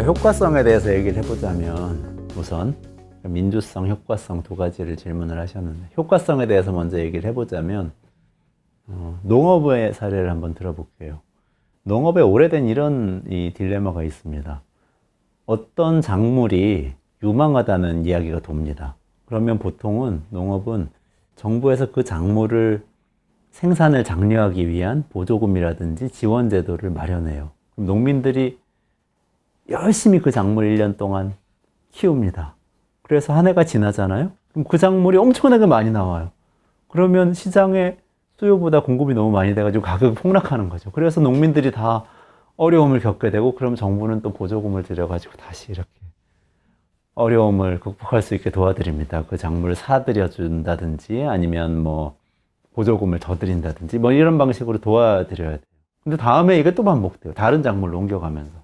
효과성에 대해서 얘기를 해보자면 우선 민주성, 효과성 두 가지를 질문을 하셨는데 효과성에 대해서 먼저 얘기를 해보자면 농업의 사례를 한번 들어볼게요. 농업에 오래된 이런 딜레마가 있습니다. 어떤 작물이 유망하다는 이야기가 돕니다. 그러면 보통은 농업은 정부에서 그 작물을 생산을 장려하기 위한 보조금이라든지 지원 제도를 마련해요. 그럼 농민들이 열심히 그 작물 1년 동안 키웁니다. 그래서 한 해가 지나잖아요. 그럼 그 작물이 엄청나게 많이 나와요. 그러면 시장에 수요보다 공급이 너무 많이 돼가지고 가격이 폭락하는 거죠. 그래서 농민들이 다 어려움을 겪게 되고, 그럼 정부는 또 보조금을 들여가지고 다시 이렇게 어려움을 극복할 수 있게 도와드립니다. 그 작물을 사들여 준다든지 아니면 뭐 보조금을 더 드린다든지 뭐 이런 방식으로 도와드려야 돼요. 근데 다음에 이게 또 반복돼요. 다른 작물로 옮겨가면서.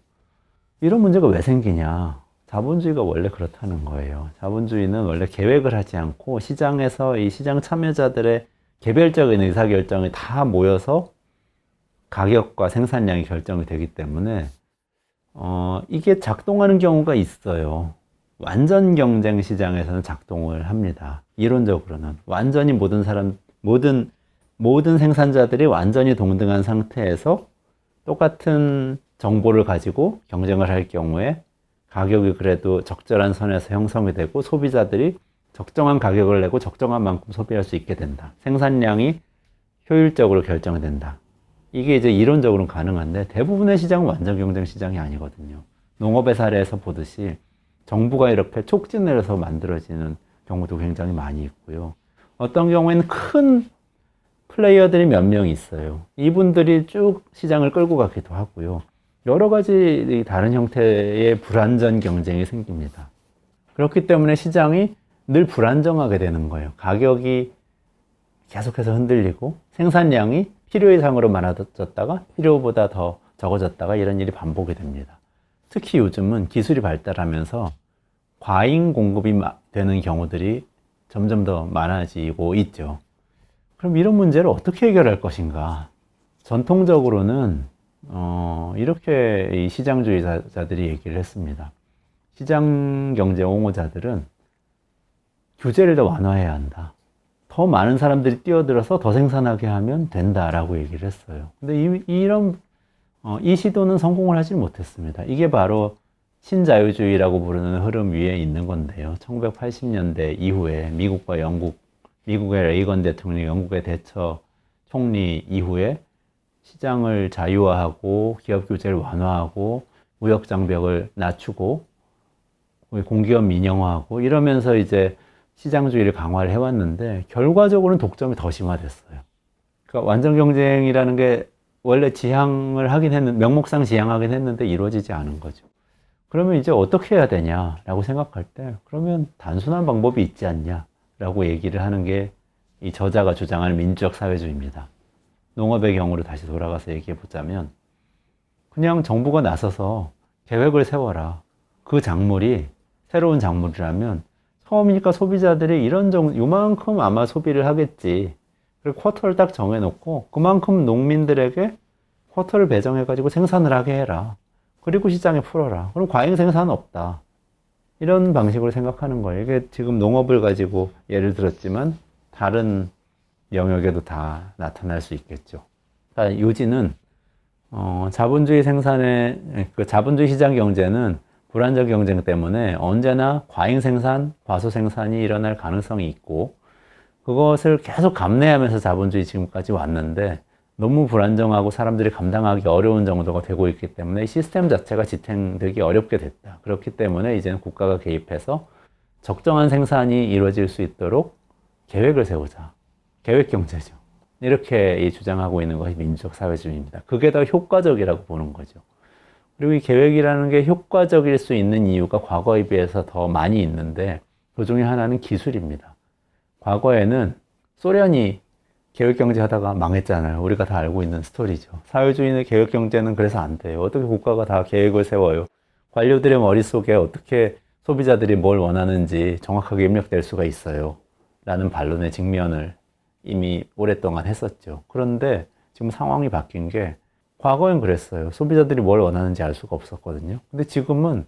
이런 문제가 왜 생기냐? 자본주의가 원래 그렇다는 거예요. 자본주의는 원래 계획을 하지 않고 시장에서 이 시장 참여자들의 개별적인 의사결정이 다 모여서 가격과 생산량이 결정이 되기 때문에 이게 작동하는 경우가 있어요. 완전 경쟁 시장에서는 작동을 합니다. 이론적으로는 완전히 모든 생산자들이 완전히 동등한 상태에서 똑같은 정보를 가지고 경쟁을 할 경우에 가격이 그래도 적절한 선에서 형성이 되고 소비자들이 적정한 가격을 내고 적정한 만큼 소비할 수 있게 된다. 생산량이 효율적으로 결정이 된다. 이게 이제 이론적으로는 가능한데 대부분의 시장은 완전 경쟁 시장이 아니거든요. 농업의 사례에서 보듯이 정부가 이렇게 촉진을 해서 만들어지는 경우도 굉장히 많이 있고요. 어떤 경우에는 큰 플레이어들이 몇 명 있어요. 이분들이 쭉 시장을 끌고 가기도 하고요. 여러 가지 다른 형태의 불안전 경쟁이 생깁니다. 그렇기 때문에 시장이 늘 불안정하게 되는 거예요. 가격이 계속해서 흔들리고 생산량이 필요 이상으로 많아졌다가 필요보다 더 적어졌다가 이런 일이 반복이 됩니다. 특히 요즘은 기술이 발달하면서 과잉 공급이 되는 경우들이 점점 더 많아지고 있죠. 그럼 이런 문제를 어떻게 해결할 것인가? 전통적으로는 이렇게 이 시장주의자들이 얘기를 했습니다. 시장 경제 옹호자들은 규제를 더 완화해야 한다. 더 많은 사람들이 뛰어들어서 더 생산하게 하면 된다라고 얘기를 했어요. 근데 이 시도는 성공을 하지 못했습니다. 이게 바로 신자유주의라고 부르는 흐름 위에 있는 건데요. 1980년대 이후에 미국의 레이건 대통령, 영국의 대처 총리 이후에 시장을 자유화하고 기업 규제를 완화하고 무역 장벽을 낮추고 공기업 민영화하고 이러면서 이제 시장주의를 강화를 해왔는데 결과적으로는 독점이 더 심화됐어요. 그러니까 완전 경쟁이라는 게 원래 지향을 하긴 했는데 명목상 지향하긴 했는데 이루어지지 않은 거죠. 그러면 이제 어떻게 해야 되냐라고 생각할 때 그러면 단순한 방법이 있지 않냐라고 얘기를 하는 게 이 저자가 주장하는 민주적 사회주의입니다. 농업의 경우로 다시 돌아가서 얘기해 보자면 그냥 정부가 나서서 계획을 세워라. 그 작물이 새로운 작물이라면 처음이니까 소비자들이 요만큼 아마 소비를 하겠지. 그리고 쿼터를 딱 정해놓고 그만큼 농민들에게 쿼터를 배정해가지고 생산을 하게 해라. 그리고 시장에 풀어라. 그럼 과잉 생산은 없다. 이런 방식으로 생각하는 거예요. 이게 지금 농업을 가지고 예를 들었지만 다른 영역에도 다 나타날 수 있겠죠. 그러니까 요지는 자본주의 자본주의 시장 경제는 불안정 경쟁 때문에 언제나 과잉 생산, 과소 생산이 일어날 가능성이 있고 그것을 계속 감내하면서 자본주의 지금까지 왔는데 너무 불안정하고 사람들이 감당하기 어려운 정도가 되고 있기 때문에 시스템 자체가 지탱되기 어렵게 됐다. 그렇기 때문에 이제는 국가가 개입해서 적정한 생산이 이루어질 수 있도록 계획을 세우자. 계획 경제죠. 이렇게 주장하고 있는 것이 민주적 사회주의입니다. 그게 더 효과적이라고 보는 거죠. 그리고 이 계획이라는 게 효과적일 수 있는 이유가 과거에 비해서 더 많이 있는데 그 중에 하나는 기술입니다. 과거에는 소련이 계획경제 하다가 망했잖아요. 우리가 다 알고 있는 스토리죠. 사회주의의 계획경제는 그래서 안 돼요. 어떻게 국가가 다 계획을 세워요? 관료들의 머릿속에 어떻게 소비자들이 뭘 원하는지 정확하게 입력될 수가 있어요. 라는 반론의 직면을 이미 오랫동안 했었죠. 그런데 지금 상황이 바뀐 게 과거엔 그랬어요. 소비자들이 뭘 원하는지 알 수가 없었거든요. 근데 지금은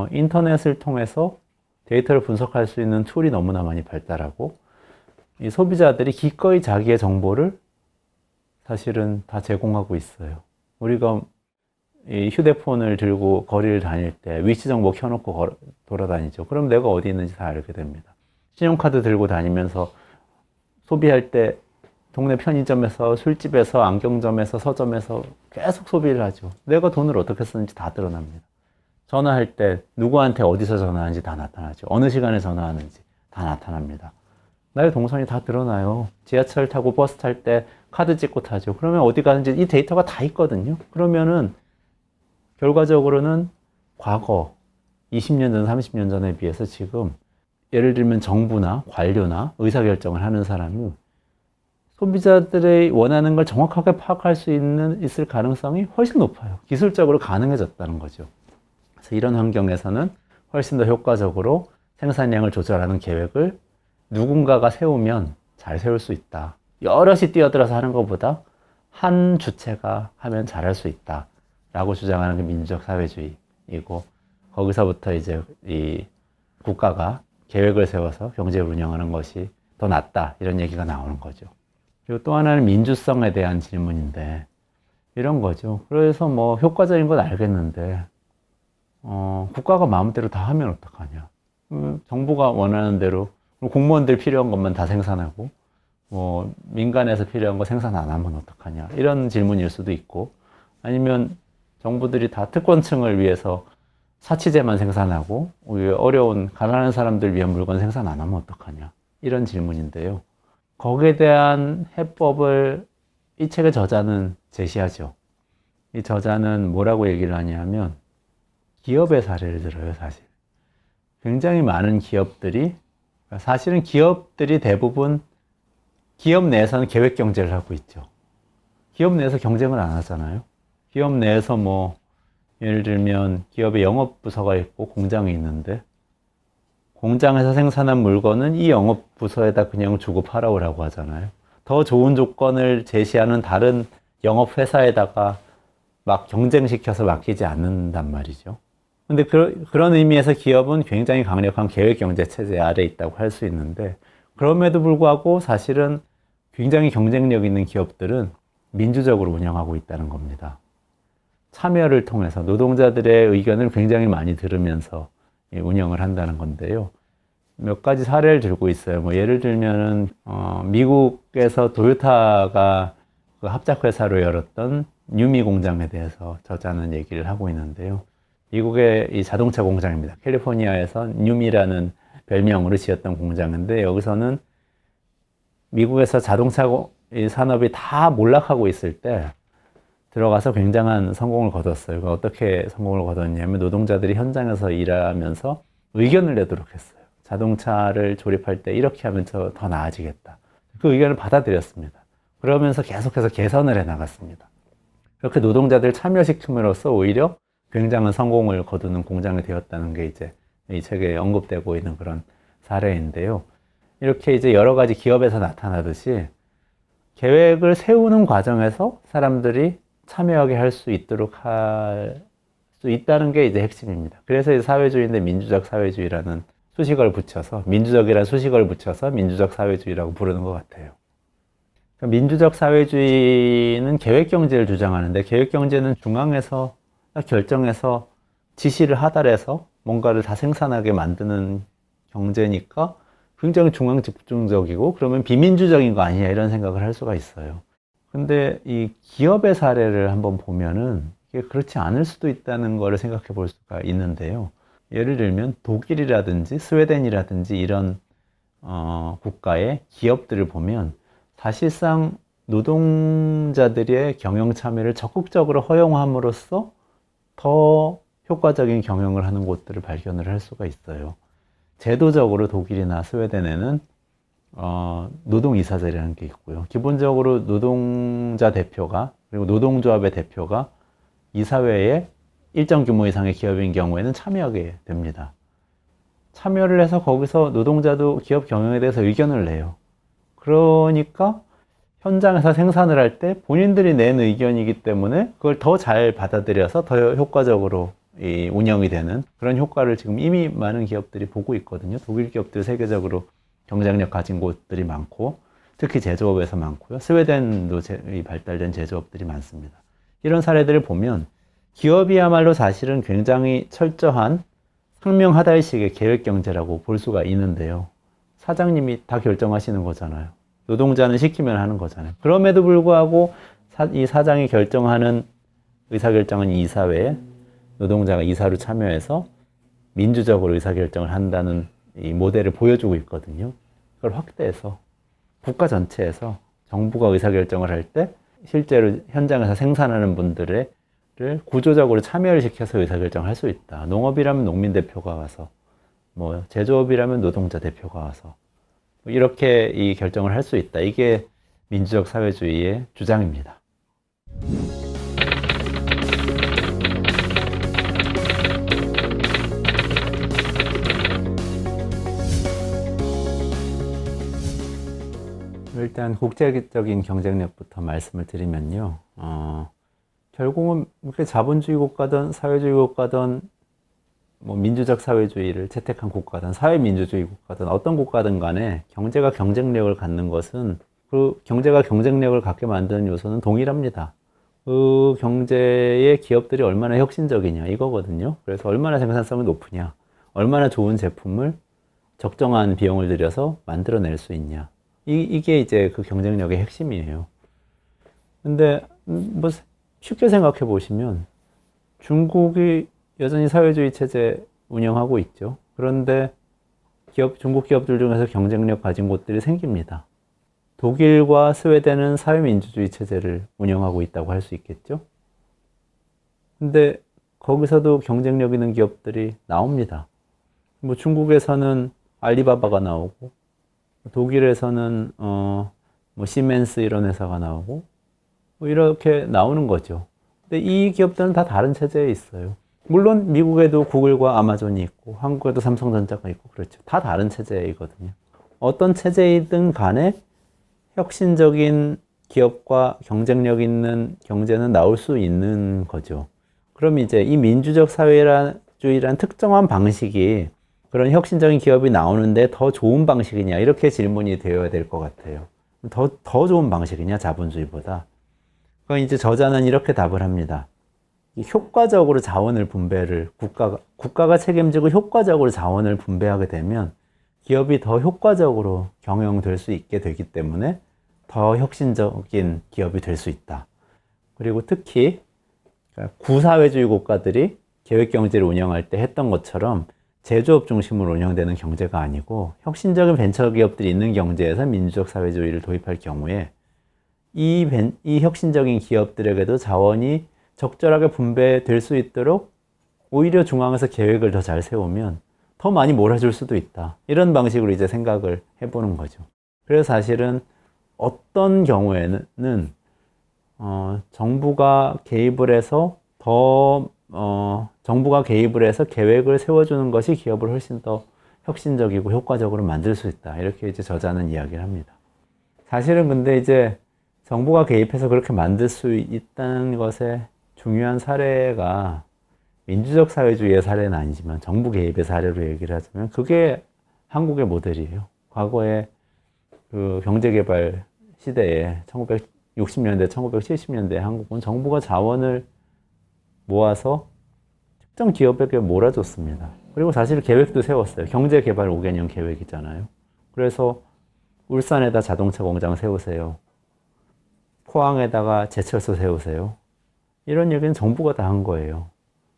인터넷을 통해서 데이터를 분석할 수 있는 툴이 너무나 많이 발달하고 이 소비자들이 기꺼이 자기의 정보를 사실은 다 제공하고 있어요. 우리가 이 휴대폰을 들고 거리를 다닐 때 위치 정보 켜놓고 돌아다니죠. 그럼 내가 어디 있는지 다 알게 됩니다. 신용카드 들고 다니면서 소비할 때 동네 편의점에서, 술집에서, 안경점에서, 서점에서 계속 소비를 하죠. 내가 돈을 어떻게 쓰는지 다 드러납니다. 전화할 때 누구한테 어디서 전화하는지 다 나타나죠. 어느 시간에 전화하는지 다 나타납니다. 나의 동선이 다 드러나요. 지하철 타고 버스 탈 때 카드 찍고 타죠. 그러면 어디 가는지 이 데이터가 다 있거든요. 그러면은 결과적으로는 과거 20년 전, 30년 전에 비해서 지금 예를 들면 정부나 관료나 의사결정을 하는 사람이 소비자들의 원하는 걸 정확하게 파악할 수 있을 가능성이 훨씬 높아요. 기술적으로 가능해졌다는 거죠. 그래서 이런 환경에서는 훨씬 더 효과적으로 생산량을 조절하는 계획을 누군가가 세우면 잘 세울 수 있다. 여럿이 뛰어들어서 하는 것보다 한 주체가 하면 잘할 수 있다. 라고 주장하는 게 민주적 사회주의이고, 거기서부터 이제 이 국가가 계획을 세워서 경제를 운영하는 것이 더 낫다. 이런 얘기가 나오는 거죠. 그리고 또 하나는 민주성에 대한 질문인데, 이런 거죠. 그래서 뭐 효과적인 건 알겠는데, 국가가 마음대로 다 하면 어떡하냐. 정부가 원하는 대로 공무원들 필요한 것만 다 생산하고, 뭐 민간에서 필요한 거 생산 안 하면 어떡하냐. 이런 질문일 수도 있고, 아니면 정부들이 다 특권층을 위해서 사치제만 생산하고 어려운 가난한 사람들 위한 물건 생산 안 하면 어떡하냐. 이런 질문인데요. 거기에 대한 해법을 이 책의 저자는 제시하죠. 이 저자는 뭐라고 얘기를 하냐면 기업의 사례를 들어요, 사실. 굉장히 많은 기업들이, 사실은 기업들이 대부분 기업 내에서는 계획 경제를 하고 있죠. 기업 내에서 경쟁을 안 하잖아요. 기업 내에서 뭐 예를 들면 기업의 영업부서가 있고 공장이 있는데 공장에서 생산한 물건은 이 영업부서에다 그냥 주고 팔아오라고 하잖아요. 더 좋은 조건을 제시하는 다른 영업회사에다가 막 경쟁시켜서 맡기지 않는단 말이죠. 근데 그런 의미에서 기업은 굉장히 강력한 계획경제 체제 아래에 있다고 할 수 있는데, 그럼에도 불구하고 사실은 굉장히 경쟁력 있는 기업들은 민주적으로 운영하고 있다는 겁니다. 참여를 통해서 노동자들의 의견을 굉장히 많이 들으면서 운영을 한다는 건데요. 몇 가지 사례를 들고 있어요. 뭐 예를 들면은 미국에서 도요타가 그 합작회사로 열었던 뉴미 공장에 대해서 저자는 얘기를 하고 있는데요. 미국의 이 자동차 공장입니다. 캘리포니아에서 뉴미라는 별명으로 지었던 공장인데, 여기서는 미국에서 자동차 산업이 다 몰락하고 있을 때 들어가서 굉장한 성공을 거뒀어요. 어떻게 성공을 거뒀냐면 노동자들이 현장에서 일하면서 의견을 내도록 했어요. 자동차를 조립할 때 이렇게 하면 더 나아지겠다. 그 의견을 받아들였습니다. 그러면서 계속해서 개선을 해 나갔습니다. 그렇게 노동자들을 참여시킴으로써 오히려 굉장한 성공을 거두는 공장이 되었다는 게 이제 이 책에 언급되고 있는 그런 사례인데요. 이렇게 이제 여러 가지 기업에서 나타나듯이 계획을 세우는 과정에서 사람들이 참여하게 할 수 있도록 할 수 있다는 게 이제 핵심입니다. 그래서 이제 사회주의인데 민주적 사회주의라는 수식어를 붙여서, 민주적이라는 수식어를 붙여서 민주적 사회주의라고 부르는 것 같아요. 그러니까 민주적 사회주의는 계획 경제를 주장하는데, 계획 경제는 중앙에서 결정해서 지시를 하달해서 뭔가를 다 생산하게 만드는 경제니까 굉장히 중앙 집중적이고, 그러면 비민주적인 거 아니냐 이런 생각을 할 수가 있어요. 근데 이 기업의 사례를 한번 보면은 이게 그렇지 않을 수도 있다는 거를 생각해 볼 수가 있는데요. 예를 들면 독일이라든지 스웨덴이라든지 이런 국가의 기업들을 보면 사실상 노동자들의 경영 참여를 적극적으로 허용함으로써 더 효과적인 경영을 하는 곳들을 발견을 할 수가 있어요. 제도적으로 독일이나 스웨덴에는 노동이사제라는 게 있고요. 기본적으로 노동자 대표가, 그리고 노동조합의 대표가 이사회에 일정 규모 이상의 기업인 경우에는 참여하게 됩니다. 참여를 해서 거기서 노동자도 기업 경영에 대해서 의견을 내요. 그러니까 현장에서 생산을 할 때 본인들이 낸 의견이기 때문에 그걸 더 잘 받아들여서 더 효과적으로 운영이 되는 그런 효과를 지금 이미 많은 기업들이 보고 있거든요. 독일 기업들 세계적으로 경쟁력 가진 곳들이 많고, 특히 제조업에서 많고요. 스웨덴도 발달된 제조업들이 많습니다. 이런 사례들을 보면 기업이야말로 사실은 굉장히 철저한 상명하달식의 계획 경제라고 볼 수가 있는데요. 사장님이 다 결정하시는 거잖아요. 노동자는 시키면 하는 거잖아요. 그럼에도 불구하고 이 사장이 결정하는 의사결정은 이사회에 노동자가 이사로 참여해서 민주적으로 의사결정을 한다는 이 모델을 보여주고 있거든요. 그걸 확대해서 국가 전체에서 정부가 의사결정을 할 때 실제로 현장에서 생산하는 분들을 구조적으로 참여를 시켜서 의사결정을 할 수 있다. 농업이라면 농민 대표가 와서, 제조업이라면 노동자 대표가 와서 이렇게 이 결정을 할 수 있다. 이게 민주적 사회주의의 주장입니다. 일단 국제적인 경쟁력부터 말씀을 드리면요. 결국은 이렇게 자본주의 국가든 사회주의 국가든 민주적 사회주의를 채택한 국가든 사회민주주의 국가든 어떤 국가든 간에 경제가 경쟁력을 갖는 것은 그 경제가 경쟁력을 갖게 만드는 요소는 동일합니다. 그 경제의 기업들이 얼마나 혁신적이냐 이거거든요. 그래서 얼마나 생산성이 높으냐, 얼마나 좋은 제품을 적정한 비용을 들여서 만들어낼 수 있냐. 이게 이제 그 경쟁력의 핵심이에요. 근데 쉽게 생각해 보시면 중국이 여전히 사회주의 체제 운영하고 있죠. 그런데 중국 기업들 중에서 경쟁력 가진 곳들이 생깁니다. 독일과 스웨덴은 사회민주주의 체제를 운영하고 있다고 할 수 있겠죠. 근데 거기서도 경쟁력 있는 기업들이 나옵니다. 중국에서는 알리바바가 나오고, 독일에서는 시멘스 이런 회사가 나오고 이렇게 나오는 거죠. 근데 이 기업들은 다 다른 체제에 있어요. 물론 미국에도 구글과 아마존이 있고 한국에도 삼성전자가 있고 그렇죠. 다 다른 체제이거든요. 어떤 체제이든 간에 혁신적인 기업과 경쟁력 있는 경제는 나올 수 있는 거죠. 그럼 이제 이 민주적 사회주의라는 특정한 방식이 그런 혁신적인 기업이 나오는데 더 좋은 방식이냐 이렇게 질문이 되어야 될 것 같아요. 더 좋은 방식이냐 자본주의보다. 그러니까 이제 저자는 이렇게 답을 합니다. 효과적으로 자원을 분배를 국가가 책임지고 효과적으로 자원을 분배하게 되면 기업이 더 효과적으로 경영될 수 있게 되기 때문에 더 혁신적인 기업이 될 수 있다. 그리고 특히 구사회주의 국가들이 계획경제를 운영할 때 했던 것처럼 제조업 중심으로 운영되는 경제가 아니고 혁신적인 벤처기업들이 있는 경제에서 민주적 사회주의를 도입할 경우에 이 혁신적인 기업들에게도 자원이 적절하게 분배될 수 있도록 오히려 중앙에서 계획을 더 잘 세우면 더 많이 몰아줄 수도 있다. 이런 방식으로 이제 생각을 해보는 거죠. 그래서 사실은 어떤 경우에는 정부가 개입을 해서 계획을 세워주는 것이 기업을 훨씬 더 혁신적이고 효과적으로 만들 수 있다. 이렇게 이제 저자는 이야기를 합니다. 사실은 근데 이제 정부가 개입해서 그렇게 만들 수 있다는 것의 중요한 사례가 민주적 사회주의의 사례는 아니지만 정부 개입의 사례로 얘기를 하자면 그게 한국의 모델이에요. 과거에 그 경제개발 시대에 1960년대, 1970년대 한국은 정부가 자원을 모아서 특정 기업에게 몰아줬습니다. 그리고 사실 계획도 세웠어요. 경제개발 5개년 계획이잖아요. 그래서 울산에다 자동차 공장 세우세요. 포항에다가 제철소 세우세요. 이런 얘기는 정부가 다 한 거예요.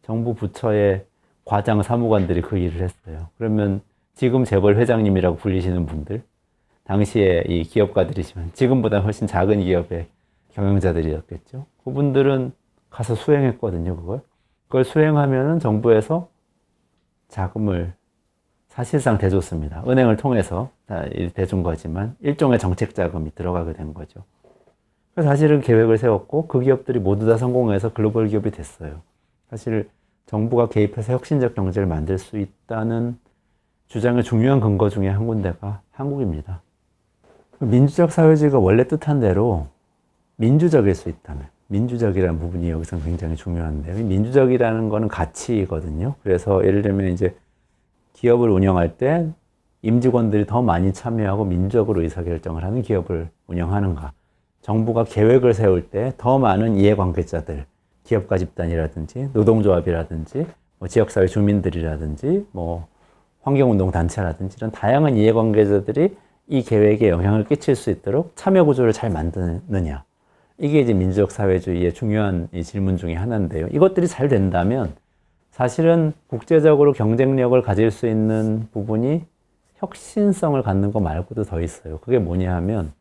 정부 부처의 과장 사무관들이 그 일을 했어요. 그러면 지금 재벌 회장님이라고 불리시는 분들, 당시에 이 기업가들이지만 지금보다 훨씬 작은 기업의 경영자들이었겠죠. 그분들은 가서 수행했거든요, 그걸 수행하면은 정부에서 자금을 사실상 대줬습니다. 은행을 통해서 대준 거지만 일종의 정책 자금이 들어가게 된 거죠. 그래서 사실은 계획을 세웠고 그 기업들이 모두 다 성공해서 글로벌 기업이 됐어요. 사실 정부가 개입해서 혁신적 경제를 만들 수 있다는 주장의 중요한 근거 중에 한 군데가 한국입니다. 민주적 사회주의가 원래 뜻한 대로 민주적일 수 있다면, 민주적이라는 부분이 여기서 굉장히 중요한데요. 민주적이라는 거는 가치거든요. 그래서 예를 들면 이제 기업을 운영할 때 임직원들이 더 많이 참여하고 민주적으로 의사결정을 하는 기업을 운영하는가. 정부가 계획을 세울 때 더 많은 이해관계자들, 기업가 집단이라든지 노동조합이라든지 뭐 지역사회 주민들이라든지 뭐 환경운동단체라든지 이런 다양한 이해관계자들이 이 계획에 영향을 끼칠 수 있도록 참여 구조를 잘 만드느냐. 이게 이제 민주적 사회주의의 중요한 이 질문 중에 하나인데요. 이것들이 잘 된다면 사실은 국제적으로 경쟁력을 가질 수 있는 부분이 혁신성을 갖는 거 말고도 더 있어요. 그게 뭐냐 하면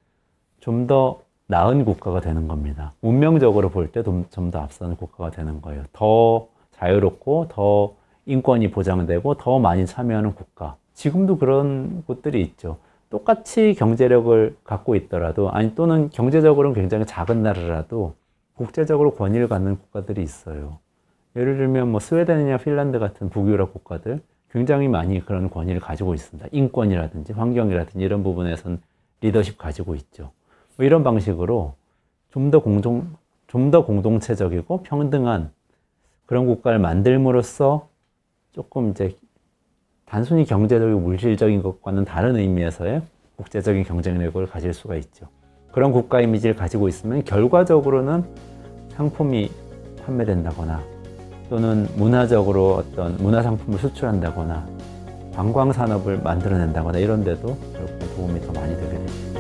좀 더 나은 국가가 되는 겁니다. 운명적으로 볼 때 좀 더 앞서는 국가가 되는 거예요. 더 자유롭고 더 인권이 보장되고 더 많이 참여하는 국가. 지금도 그런 곳들이 있죠. 똑같이 경제력을 갖고 있더라도 아니 또는 경제적으로는 굉장히 작은 나라라도 국제적으로 권위를 갖는 국가들이 있어요. 예를 들면 뭐 스웨덴이나 핀란드 같은 북유럽 국가들 굉장히 많이 그런 권위를 가지고 있습니다. 인권이라든지 환경이라든지 이런 부분에선 리더십 가지고 있죠. 뭐 이런 방식으로 좀 더 공동체적이고 평등한 그런 국가를 만들므로써 조금 이제 단순히 경제적이고 물질적인 것과는 다른 의미에서의 국제적인 경쟁력을 가질 수가 있죠. 그런 국가 이미지를 가지고 있으면 결과적으로는 상품이 판매된다거나 또는 문화적으로 어떤 문화상품을 수출한다거나 관광산업을 만들어낸다거나 이런 데도 결국 도움이 더 많이 되게 되죠.